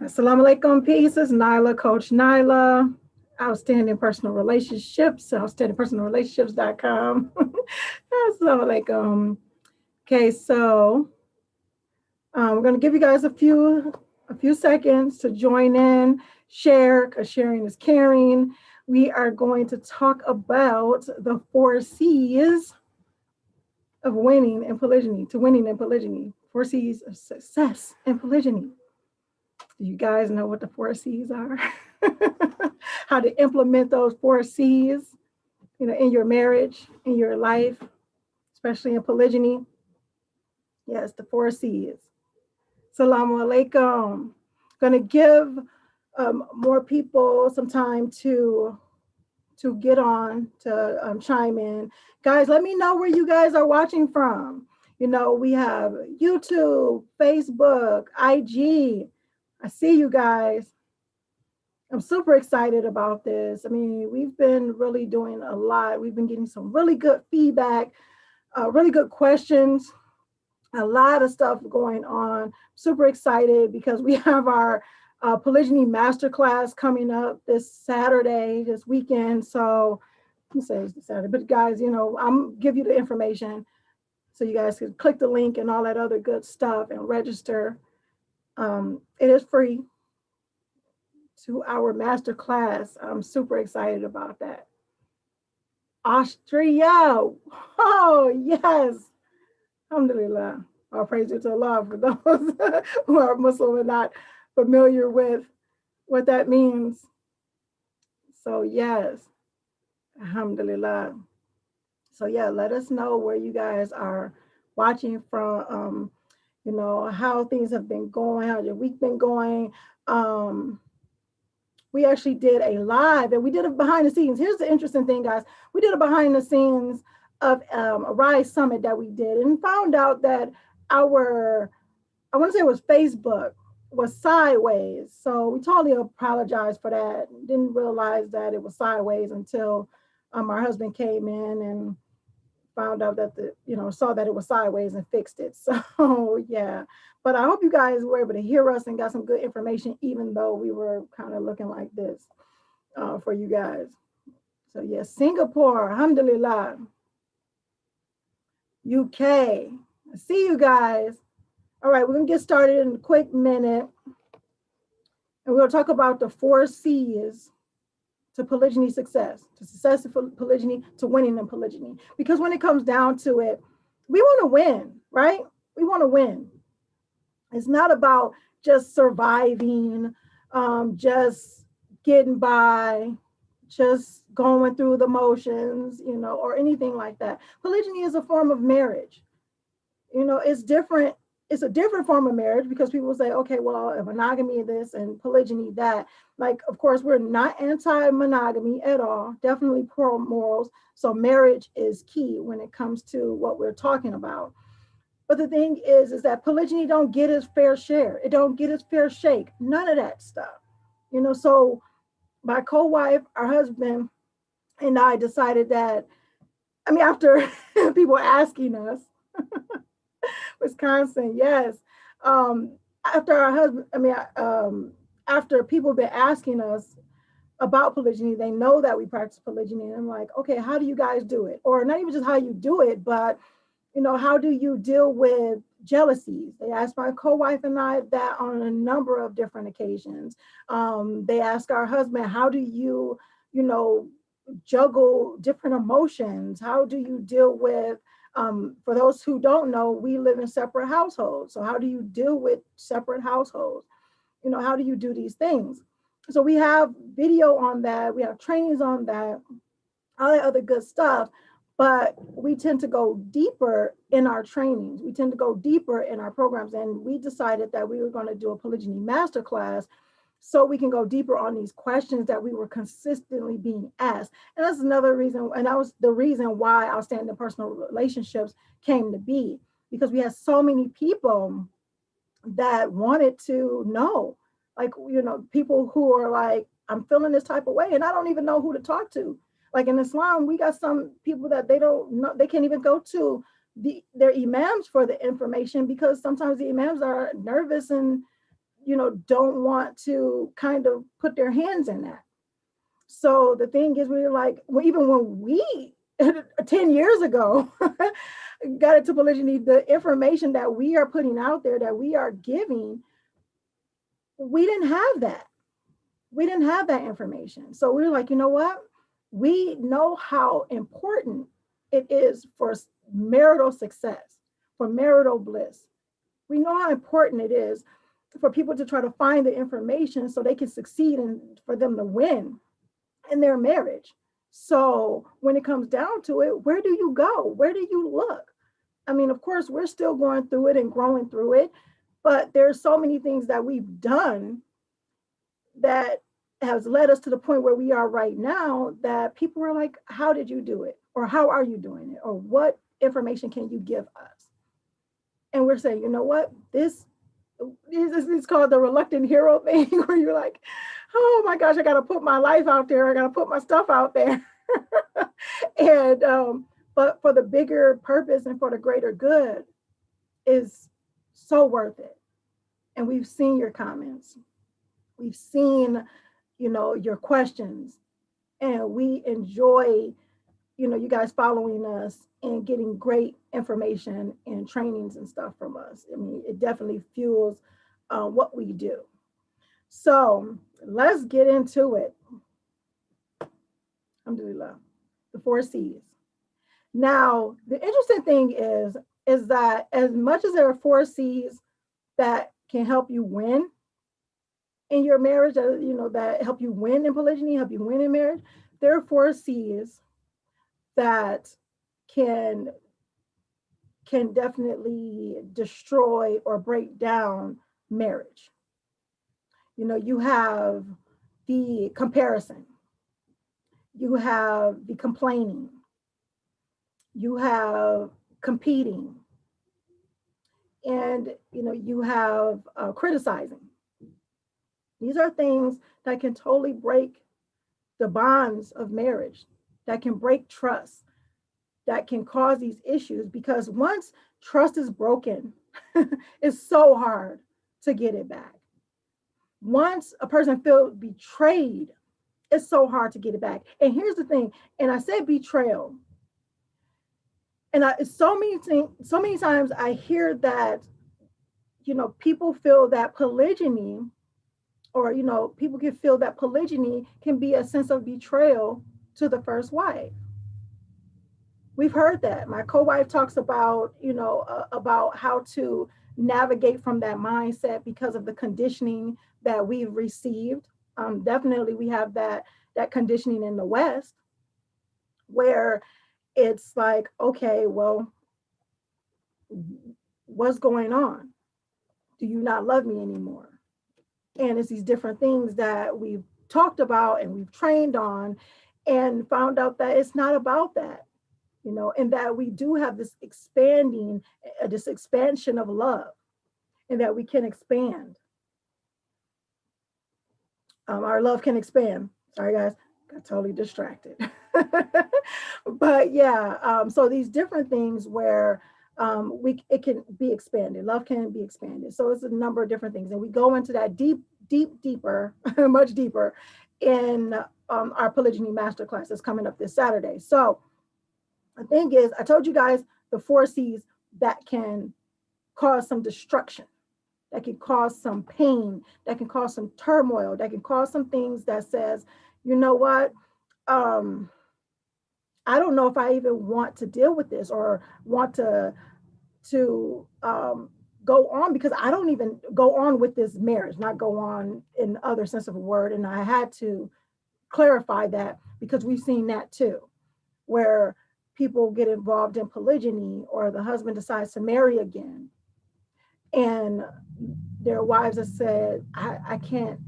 Assalamu alaikum, peace. It's Nyla, Coach Nyla, Outstanding Personal Relationships, outstandingpersonalrelationships.com. Assalamu alaikum. Okay, so we're going to give you guys a few seconds to join in, share, because sharing is caring. We are going to talk about the 4 C's of winning in polygyny, to winning in polygyny. 4 C's of success in polygyny. Do you guys know what the 4 C's are? How to implement those 4 C's, in your marriage, in your life, especially in polygyny. Yes, the 4 C's. Salamu alaikum. Going to give more people some time to get on, to chime in. Guys, let me know where you guys are watching from. We have YouTube, Facebook, IG. I see you guys. I'm super excited about this. I mean, we've been really doing a lot. We've been getting some really good feedback, really good questions, a lot of stuff going on. Super excited because we have our polygyny masterclass coming up this Saturday, this weekend. So I'm say it's Saturday, but guys, I'm give you the information so you guys can click the link and all that other good stuff and register. It is free. To our master class. I'm super excited about that. Austria. Oh, yes. Alhamdulillah. All praise to Allah for those who are Muslim and not familiar with what that means. So, yes. Alhamdulillah. So, yeah, let us know where you guys are watching from, how things have been going, how your week been going. We actually did a live and we did it behind the scenes. Here's the interesting thing, guys. We did a behind the scenes of a Rise Summit that we did and found out that I want to say it was Facebook, was sideways. So we totally apologize for that. Didn't realize that it was sideways until our husband came in and found out that saw that it was sideways and fixed it. So yeah, but I hope you guys were able to hear us and got some good information, even though we were kind of looking like this for you guys. So yeah, Singapore, alhamdulillah. UK, I see you guys. All right, we're gonna get started in a quick minute. And we're gonna talk about the 4 C's to polygyny success, to successful polygyny, to winning in polygyny. Because when it comes down to it, we want to win, right? We want to win. It's not about just surviving, just getting by, just going through the motions, or anything like that. Polygyny is a form of marriage. It's different. It's a different form of marriage because people say, okay, well, monogamy this and polygyny that. Like, of course, we're not anti-monogamy at all, definitely pro morals. So marriage is key when it comes to what we're talking about. But the thing is that polygyny don't get its fair share. It don't get its fair shake. None of that stuff. So my co-wife, our husband, and I decided that, after people asking us, Wisconsin, yes. After our husband, after people have been asking us about polygyny, they know that we practice polygyny. And I'm like, okay, how do you guys do it? Or not even just how you do it, but, how do you deal with jealousies? They asked my co-wife and I that on a number of different occasions. They asked our husband, how do you, juggle different emotions? How do you deal with for those who don't know, we live in separate households. So how do you deal with separate households? How do you do these things? So we have video on that. We have trainings on that, all that other good stuff. But we tend to go deeper in our trainings. We tend to go deeper in our programs. And we decided that we were going to do a polygyny masterclass so we can go deeper on these questions that we were consistently being asked. And that's another reason, and that was the reason why Outstanding Personal Relationships came to be, because we had so many people that wanted to know, like, people who are like, I'm feeling this type of way, and I don't even know who to talk to. Like in Islam, we got some people that they don't know, they can't even go to their imams for the information because sometimes the imams are nervous and don't want to kind of put their hands in that. So the thing is, we're like, well, even when we 10 years ago got into polygyny, the information that we are putting out there, that we are giving, we didn't have that. We didn't have that information. So we were like, you know what? We know how important it is for marital success, for marital bliss. We know how important it is for people to try to find the information so they can succeed and for them to win in their marriage. So when it comes down to it, where do you go? Where do you look? I mean, of course, we're still going through it and growing through it, but there's so many things that we've done that has led us to the point where we are right now, that people are like, how did you do it? Or how are you doing it? Or what information can you give us? And we're saying, you know what? This is called the reluctant hero thing, where you're like, oh my gosh, I got to put my life out there. I got to put my stuff out there. And, but for the bigger purpose and for the greater good is so worth it. And we've seen your comments. We've seen, your questions, and we enjoy, you guys following us and getting great information and trainings and stuff from us. I mean, it definitely fuels what we do. So let's get into it. Alhamdulillah, the 4 C's. Now, the interesting thing is that as much as there are 4 C's that can help you win in your marriage, that help you win in polygyny, help you win in marriage, there are 4 C's that can definitely destroy or break down marriage. You have the comparison, you have the complaining, you have competing, and you have criticizing. These are things that can totally break the bonds of marriage, that can break trust, that can cause these issues, because once trust is broken, it's so hard to get it back. Once a person feels betrayed, it's so hard to get it back. And here's the thing, and I said betrayal, and so many times I hear that, people feel that polygyny, or people can feel that polygyny can be a sense of betrayal to the first wife. We've heard that. My co-wife talks about, about how to navigate from that mindset because of the conditioning that we've received. Definitely, we have that conditioning in the West, where it's like, okay, well, what's going on? Do you not love me anymore? And it's these different things that we've talked about and we've trained on, and found out that it's not about that, and that we do have this expansion of love, and that we can expand. Our love can expand. Sorry, guys, got totally distracted. But yeah, so these different things where it can be expanded. Love can be expanded. So it's a number of different things, and we go into that deeper, much deeper in our polygyny masterclass that's coming up this Saturday. So the thing is, I told you guys the 4 C's that can cause some destruction, that can cause some pain, that can cause some turmoil, that can cause some things that says, you know what, I don't know if I even want to deal with this, or want to go on, because I don't even go on with this marriage, not go on in other sense of a word. And I had to clarify that, because we've seen that too, where people get involved in polygyny, or the husband decides to marry again, and their wives have said, I can't,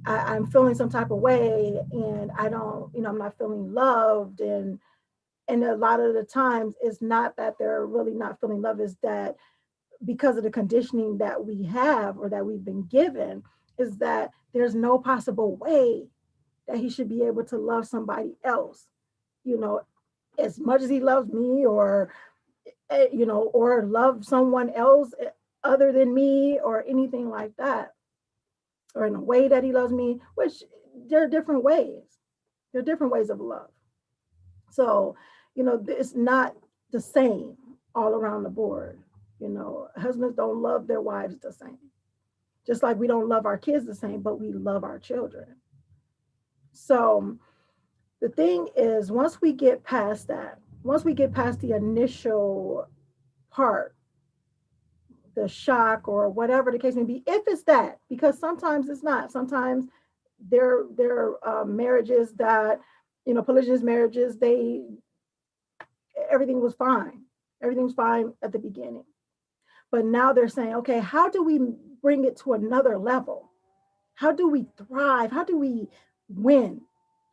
I'm feeling some type of way, and I don't, I'm not feeling loved. And a lot of the times it's not that they're really not feeling love, is that because of the conditioning that we have, or that we've been given, is that there's no possible way that he should be able to love somebody else, as much as he loves me, or, or love someone else other than me, or anything like that. or in a way that he loves me, which there are different ways. There are different ways of love. So, it's not the same all around the board. Husbands don't love their wives the same. Just like we don't love our kids the same, but we love our children. So the thing is, once we get past that, once we get past the initial part, the shock or whatever the case may be, if it's that, because sometimes it's not. Sometimes there are marriages that, polygynous marriages, everything was fine. Everything's fine at the beginning. But now they're saying, okay, how do we bring it to another level? How do we thrive? How do we win?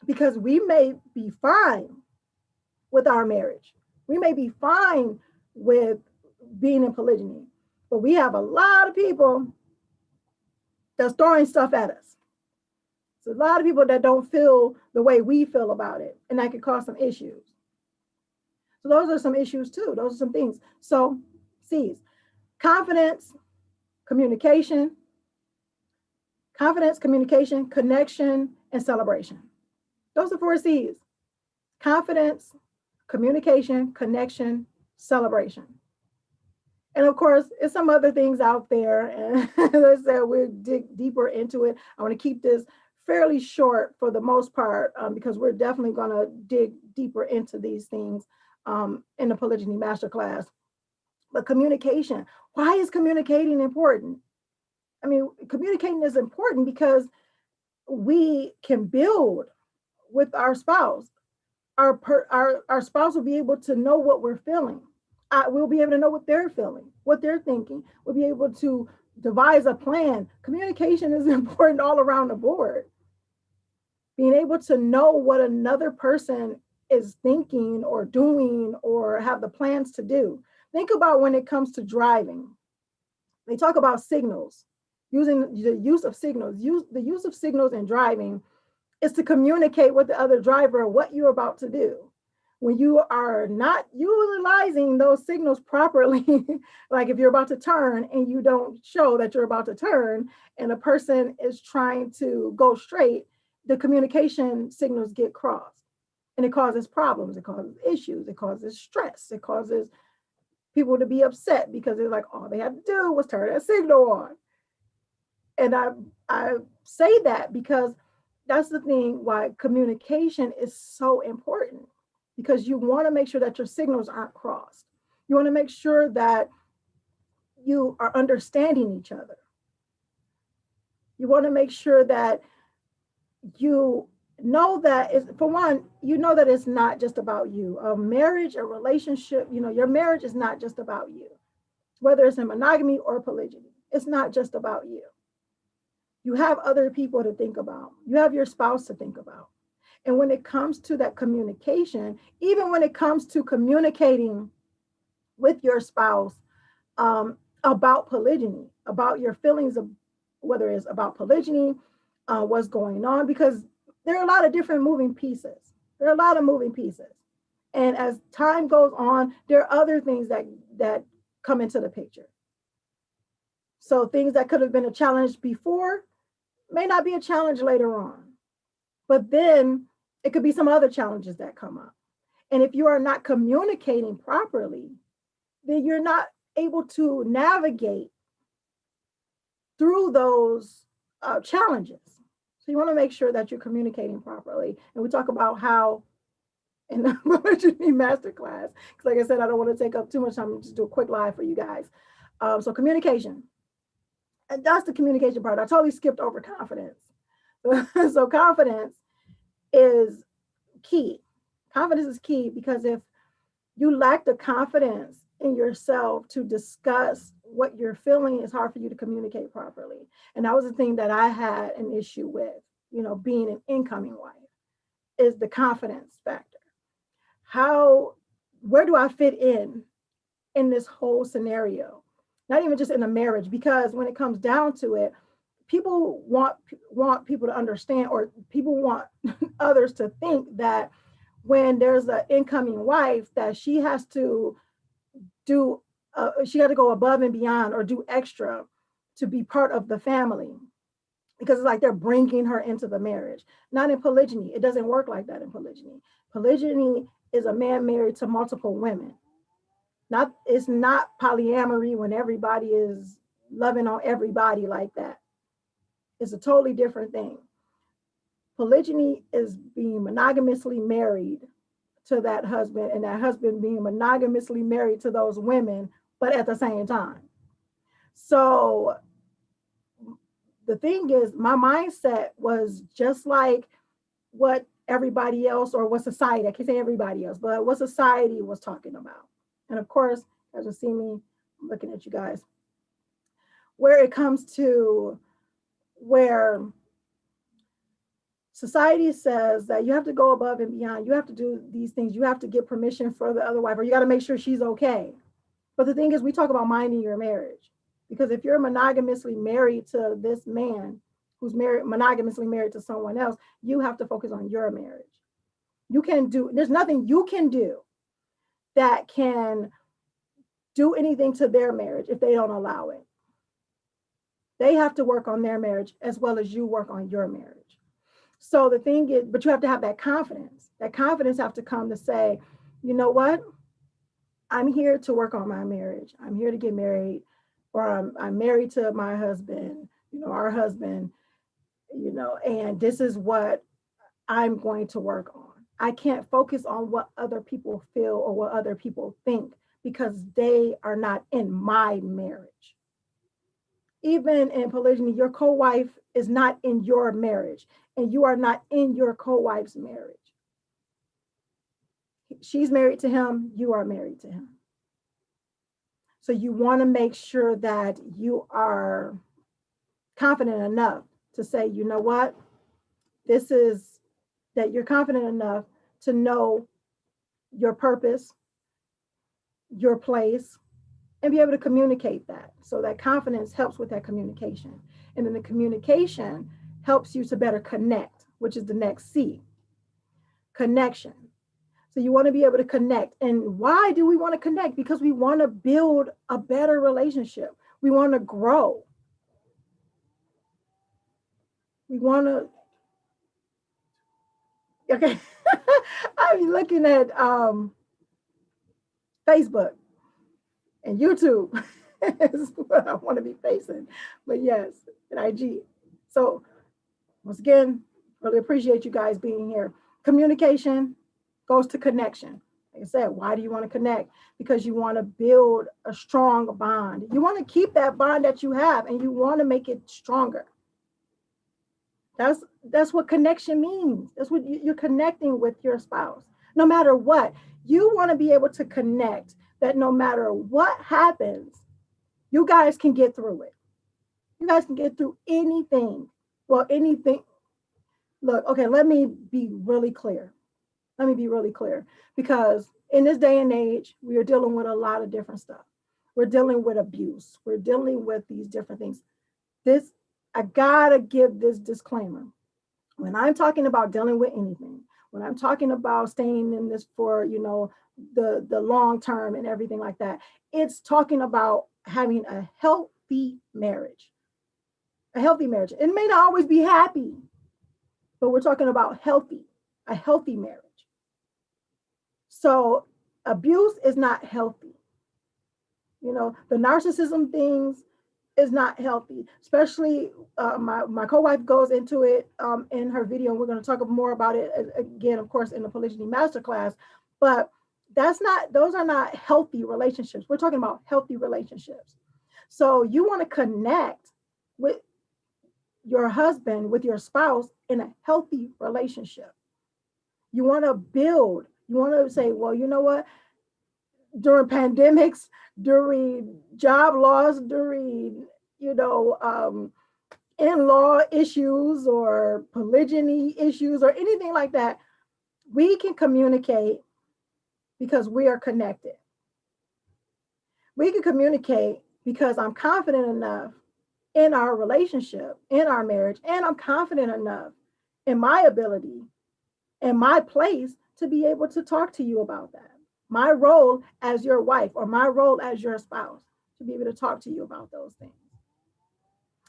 Because we may be fine with our marriage. We may be fine with being in polygyny, but we have a lot of people that's throwing stuff at us. So a lot of people that don't feel the way we feel about it, and that could cause some issues. So those are some issues too. Those are some things. So C's: confidence, communication, connection, and celebration. Those are 4 C's: confidence, communication, connection, celebration. And of course, it's some other things out there. And as I said, we'll dig deeper into it. I want to keep this fairly short for the most part, because we're definitely going to dig deeper into these things in the Polygyny Masterclass. But communication, why is communicating important? I mean, communicating is important because we can build with our spouse. Our spouse will be able to know what we're feeling. We'll be able to know what they're feeling, what they're thinking. We'll be able to devise a plan. Communication is important all around the board. Being able to know what another person is thinking or doing or have the plans to do. Think about when it comes to driving. They talk about signals, using the use of signals. The use of signals in driving is to communicate with the other driver what you're about to do. When you are not utilizing those signals properly, like if you're about to turn and you don't show that you're about to turn and a person is trying to go straight, the communication signals get crossed and it causes problems, it causes issues, it causes stress, it causes people to be upset because they're like, all they had to do was turn that signal on. And I say that because that's the thing why communication is so important, because you want to make sure that your signals aren't crossed. You want to make sure that you are understanding each other. You want to make sure that you know that it's, for one, you know that it's not just about you. A marriage, a relationship, your marriage is not just about you. Whether it's in monogamy or polygyny, it's not just about you. You have other people to think about. You have your spouse to think about. And when it comes to that communication, even when it comes to communicating with your spouse about polygyny, about your feelings of whether it's about polygyny, what's going on, because there are a lot of different moving pieces. There are a lot of moving pieces. And as time goes on, there are other things that come into the picture. So things that could have been a challenge before may not be a challenge later on. But then it could be some other challenges that come up. And if you are not communicating properly, then you're not able to navigate through those challenges. So you want to make sure that you're communicating properly. And we talk about how in the Polygyny Masterclass, because like I said, I don't want to take up too much time, just do a quick live for you guys. So communication. And that's the communication part. I totally skipped over confidence. So confidence is key. Confidence is key because if you lack the confidence in yourself to discuss what you're feeling, it's hard for you to communicate properly. And that was the thing that I had an issue with, being an incoming wife, is the confidence factor. Where do I fit in this whole scenario? Not even just in a marriage, because when it comes down to it, people want people to understand, or people want others to think that when there's an incoming wife that she has to go above and beyond or do extra to be part of the family. because it's like they're bringing her into the marriage. Not in polygyny. It doesn't work like that in polygyny. Polygyny is a man married to multiple women. It's not polyamory when everybody is loving on everybody like that. It's a totally different thing. Polygyny is being monogamously married to that husband, and that husband being monogamously married to those women, but at the same time. So the thing is, my mindset was just like what everybody else, or what society, I can't say everybody else, but what society was talking about. And of course, as you see me, I'm looking at you guys, where it comes to where society says that you have to go above and beyond, you have to do these things, you have to get permission for the other wife, or you got to make sure she's okay. But the thing is, we talk about minding your marriage, because if you're monogamously married to this man who's monogamously married to someone else, you have to focus on your marriage. There's nothing you can do that can do anything to their marriage if they don't allow it. They have to work on their marriage as well as you work on your marriage. So the thing is, but you have to have that confidence. That confidence have to come to say, you know what? I'm here to work on my marriage. I'm here to get married, or I'm married to my husband, our husband, and this is what I'm going to work on. I can't focus on what other people feel or what other people think, because they are not in my marriage. Even in polygyny, your co-wife is not in your marriage, and you are not in your co-wife's marriage. She's married to him, you are married to him. So you want to make sure that you are confident enough to say, you know what, that you're confident enough to know your purpose, your place, and be able to communicate that. So that confidence helps with that communication. And then the communication helps you to better connect, which is the next C, connection. So you want to be able to connect. And why do we want to connect? Because we want to build a better relationship. We want to grow. We want to, okay. I'm looking at Facebook and YouTube is what I want to be facing. But yes, and IG. So once again, really appreciate you guys being here. Communication goes to connection. Like I said, why do you want to connect? Because you want to build a strong bond. You want to keep that bond that you have, and you want to make it stronger. That's what connection means. That's what you're connecting with your spouse. No matter what, you want to be able to connect, that no matter what happens, you guys can get through it. You guys can get through anything. Well, anything. Look, okay, let me be really clear. Because in this day and age, we are dealing with a lot of different stuff. We're dealing with abuse. We're dealing with these different things. I gotta give this disclaimer. When I'm talking about dealing with anything, when I'm talking about staying in this for, the long term and everything like that, it's talking about having a healthy marriage. A healthy marriage. It may not always be happy, but we're talking about a healthy marriage. So abuse is not healthy. The narcissism things is not healthy, especially my co-wife goes into it in her video. And we're going to talk more about it again, of course, in the Polygyny Masterclass. But those are not healthy relationships. We're talking about healthy relationships. So you want to connect with your husband, with your spouse, in a healthy relationship. You want to build. You want to say, well, you know what? During pandemics, during job loss, during, in-law issues or polygyny issues or anything like that, we can communicate because we are connected. We can communicate because I'm confident enough in our relationship, in our marriage, and I'm confident enough in my ability and my place to be able to talk to you about that. My role as your wife or my role as your spouse to be able to talk to you about those things.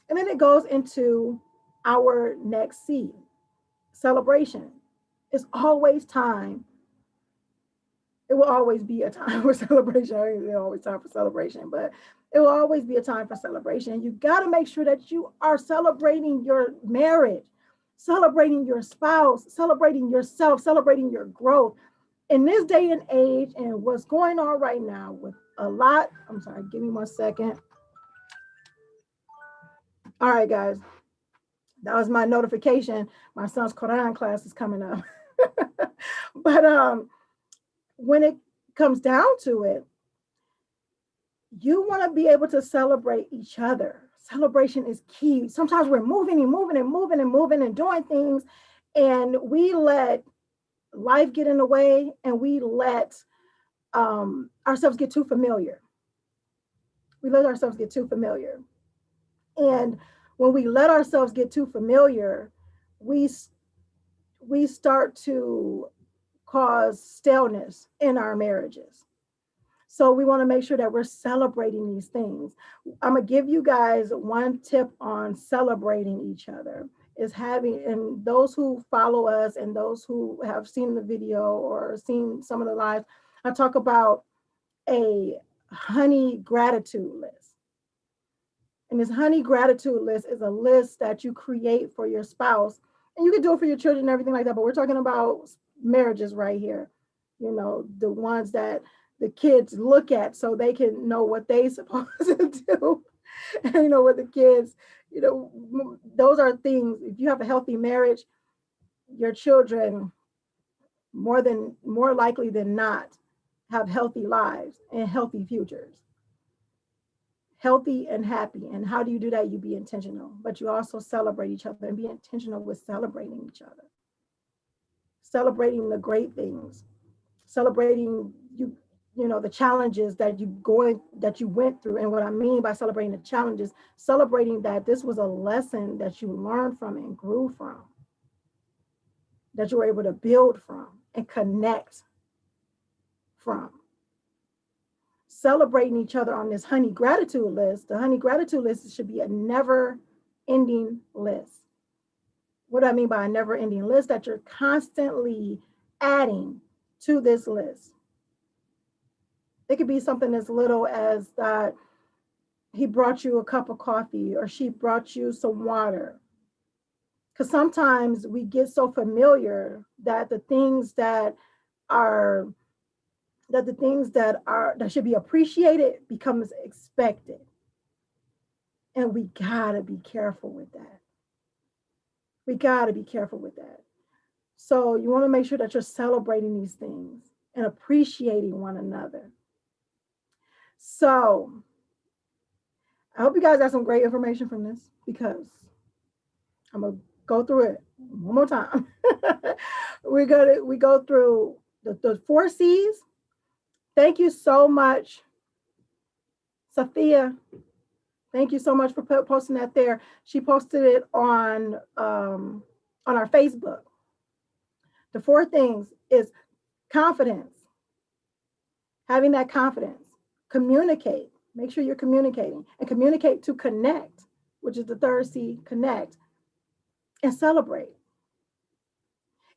And then it goes into our next seed. Celebration. It's always time. It will always be a time for celebration. It's always time for celebration, but it will always be a time for celebration. You got to make sure that you are celebrating your marriage, celebrating your spouse, celebrating yourself, celebrating your growth. In this day and age, and what's going on right now with a lot, I'm sorry, give me 1 second. All right, guys, that was my notification. My son's Quran class is coming up. But when it comes down to it, you want to be able to celebrate each other. Celebration is key. Sometimes we're moving and moving and moving and moving and doing things, and we let life get in the way, and we let ourselves get too familiar. We let ourselves get too familiar. And when we let ourselves get too familiar, we start to cause staleness in our marriages. So we want to make sure that we're celebrating these things. I'm going to give you guys one tip on celebrating each other is having, and those who follow us and those who have seen the video or seen some of the lives, I talk about a honey gratitude list. And this honey gratitude list is a list that you create for your spouse. And you can do it for your children and everything like that, but we're talking about marriages right here. You know, the ones that the kids look at so they can know what they supposed to do. And you know, with the kids, you know, those are things. If you have a healthy marriage, your children more likely than not have healthy lives and healthy futures. Healthy and happy. And how do you do that? You be intentional, but you also celebrate each other and be intentional with celebrating each other. Celebrating the great things, celebrating you know, the challenges that you went through. And what I mean by celebrating the challenges, celebrating that this was a lesson that you learned from and grew from, that you were able to build from and connect from. Celebrating each other on this honey gratitude list. The honey gratitude list should be a never ending list. What do I mean by a never ending list? That you're constantly adding to this list. It could be something as little as that he brought you a cup of coffee or she brought you some water. Because sometimes we get so familiar that the things that should be appreciated becomes expected. And we gotta be careful with that. We gotta be careful with that. So you want to make sure that you're celebrating these things and appreciating one another. So I hope you guys got some great information from this, because I'm gonna go through it one more time. we go through the 4 C's. Thank you so much, Sophia. Thank you so much for posting that there. She posted it on our Facebook. The 4 things is confidence, having that confidence, communicate, make sure you're communicating, and communicate to connect, which is the 3rd C, connect, and celebrate.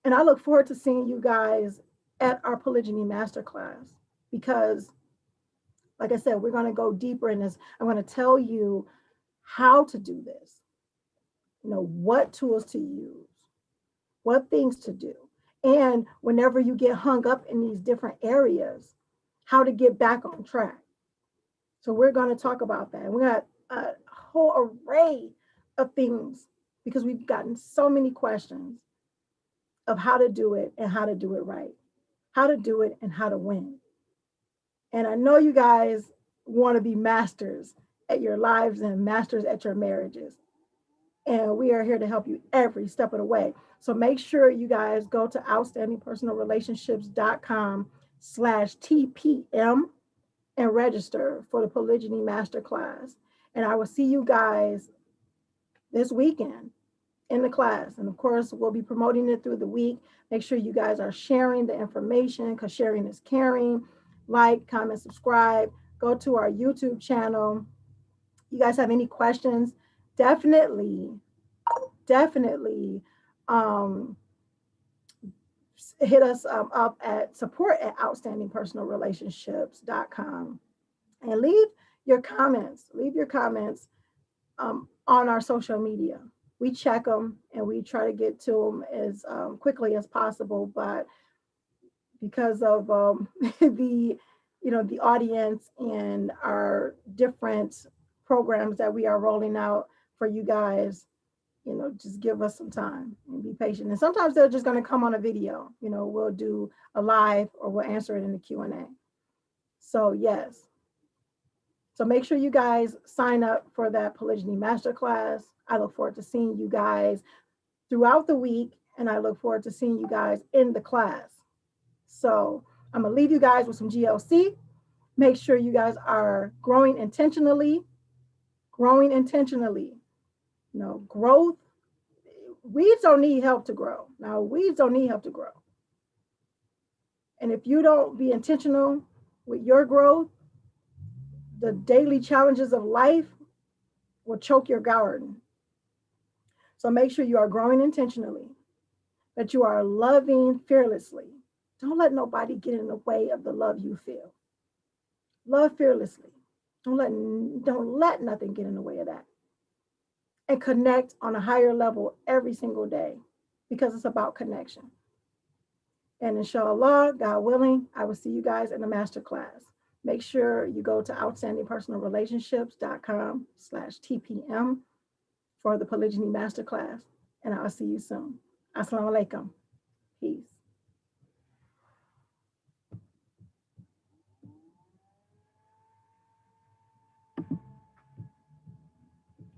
And I look forward to seeing you guys at our Polygyny Masterclass, because like I said, we're going to go deeper in this. I'm going to tell you how to do this, you know, what tools to use, what things to do. And whenever you get hung up in these different areas, how to get back on track. So we're going to talk about that. We got a whole array of things, because we've gotten so many questions of how to do it and how to do it right, how to do it and how to win. And I know you guys want to be masters at your lives and masters at your marriages. And we are here to help you every step of the way. So make sure you guys go to outstandingpersonalrelationships.com/TPM and register for the Polygyny Masterclass. And I will see you guys this weekend in the class. And of course, we'll be promoting it through the week. Make sure you guys are sharing the information, because sharing is caring. Like, comment, subscribe, go to our YouTube channel. You guys have any questions, definitely definitely hit us up at support@outstandingpersonalrelationships.com and leave your comments. Leave your comments on our social media. We check them and we try to get to them as quickly as possible. But because of the the audience and our different programs that we are rolling out for you guys, just give us some time and be patient. And sometimes they're just going to come on a video. We'll do a live or we'll answer it in the Q&A. So yes. So make sure you guys sign up for that Polygyny Masterclass. I look forward to seeing you guys throughout the week, and I look forward to seeing you guys in the class. So I'm going to leave you guys with some GLC. Make sure you guys are growing intentionally. Growing intentionally. Growth. Weeds don't need help to grow. Now, weeds don't need help to grow. And if you don't be intentional with your growth, the daily challenges of life will choke your garden. So make sure you are growing intentionally, that you are loving fearlessly. Don't let nobody get in the way of the love you feel. Love fearlessly. Don't let nothing get in the way of that. And connect on a higher level every single day, because it's about connection. And inshallah, God willing, I will see you guys in the masterclass. Make sure you go to outstandingpersonalrelationships.com/TPM for the Polygyny Masterclass. And I'll see you soon. Assalamu alaikum. Peace.